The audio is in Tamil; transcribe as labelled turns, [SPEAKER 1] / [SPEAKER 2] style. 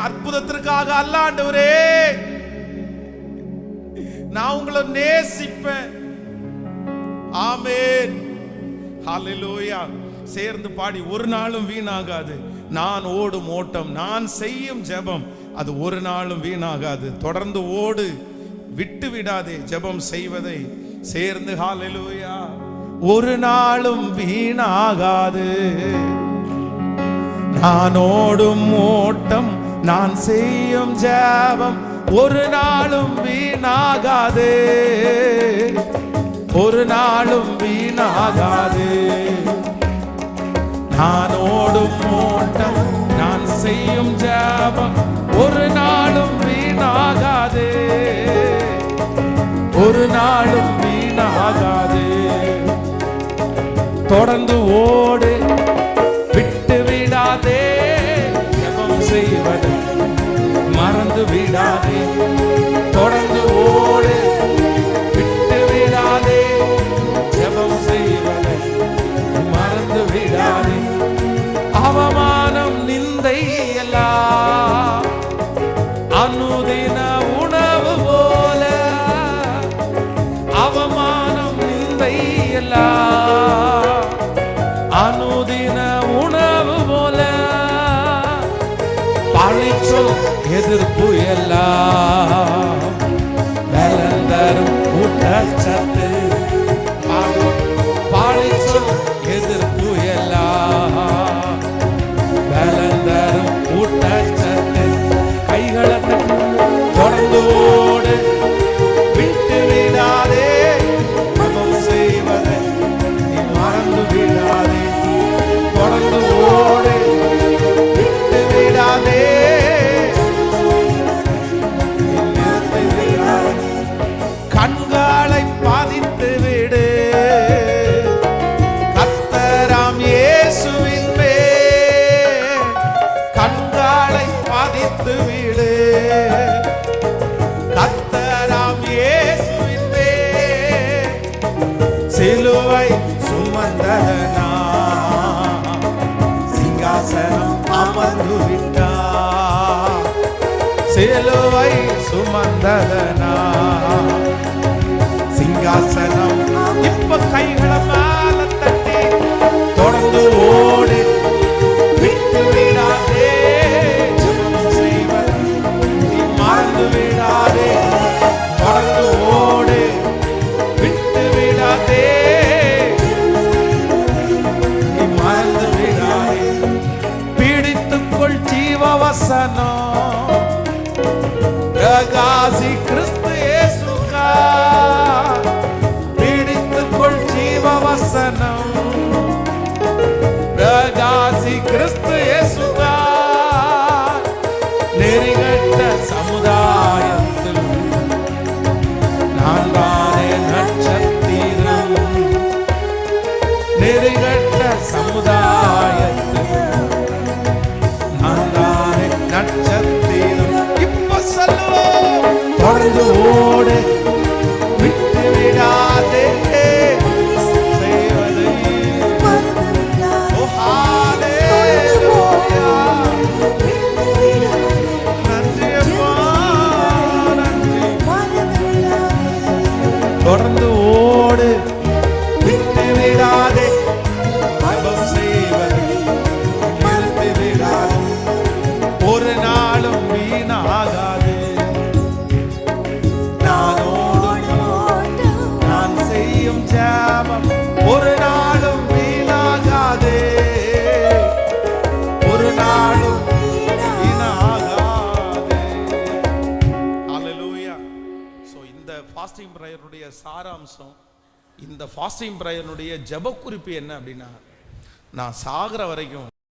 [SPEAKER 1] அற்புதத்திற்காக அல்ல ஆண்டவரே, நான் உங்களை நேசிப்பேன். ஆமென், ஹல்லேலூயா. சேர்ந்து பாடி, ஒரு நாளும் வீணாகாது நான் ஓடும் ஓட்டம், நான் செய்யும் ஜெபம், அது ஒரு நாளும் வீணாகாது. தொடர்ந்து ஓடு, விட்டு விடாதே ஜெபம் செய்வதை. சேர்ந்து ஹல்லேலூயா. ஒரு நாளும் வீணாகாது நான் ஓடும் ஓட்டம், நான் செய்யும் ஜெபம், ஒரு நாளும் வீணாகாது, ஒரு நாளும் வீணாகாது. நான் ஓடும் ஓட்டம், நான் செய்யும் ஜெபம், ஒரு நாளும் வீணாகாது, ஒரு நாளும் வீணாகாது. தொடர்ந்து ஓடு, விட்டு விடாதே ஜெபம் செய்வதை, மறந்து விடாதே. தொடர்ந்து ஓடு, விட்டு விடாதே ஜெபம் செய்வதை, மறந்து விடாதே. அவமானம் நிந்தை எல்லாம் அனுதின உணவு போல, அவமானம் நிந்தை எல்லாம் அனுதின உணவு போல, பழிச்சொல் எதிர்ப்பு எல்லாம் பலந்தரும் ஊட்டச்சத்து. பழிச்சொல் எதிர்ப்பு எல்லாம் பலந்தரும் ஊட்டச்சத்து. கைகளை தொடர்ந்து ஓடு, விட்டு விடாதே ஜெபம் செய்வதை, நீ மறந்து விடாதே. தொடர்ந்து ஓடு, விட்டு விடாதே, நிறுத்தி விடாதே. கண்களை பாதித்து விடு கர்த்தராம் இயேசுவின் மேல், கண்களை பாதித்து விடு கர்த்தராம் இயேசுவின் மேல். சிலுவை சுமந்தனா சிங்காசனம் அமர்ந்து விட்டார், சிலுவை சுமந்தனா சிங்காசனம். இப்ப கைகளை மேல தட்டி தொடர்ந்து ஓடு, விட்டு விடாதே ஜெபம் செய்வதை, நீ மறந்து விடாதே. தொடர்ந்து ஓடு, விட்டு விடாதே, நீ மறந்து விடாதே. பீடித்துக்கொள் ஜீவவசனம், பிரகாசி கிறிஸ்து இயேசுக்கா. பீடித்துக்கொள் ஜீவவசனம், பிரகாசி கிறிஸ்து இயேசுக்கா. நெறிகட்ட சமுதாயத்தில் நான் தானே நட்சத்திரம், நெறிகட்ட சமுதாயத்தில் நான் தானே நட்சத்திரம். இப்ப சொல்லுவோம், தொடர்ந்து ஓடு, விட்டு விடாதே செய்வதை. ஓ ஹல்லேலூயா. நன்றி அப்பா, நன்றி. தொடர்ந்து ஓடு, விட்டு விடாதே ஜெபம் செய்வதை, நிறுத்தி விடாதே. ஒரு நாளும் வீணாகாது நான் ஓடும் ஓட்டம், நான் செய்யும் ஜெபம், ஒரு நாளும் வீணாகாது, ஒரு நாளும் வீணாகாது. ஹல்லேலூயா. சோ இந்த ஃபாஸ்டிங் பிரேயருடைய சாராம்சம், இந்த ஃபாஸ்டிங் பிரேயருடைய ஜெப குறிப்பு என்ன அப்படின்னா, நான் சாகிற வரைக்கும்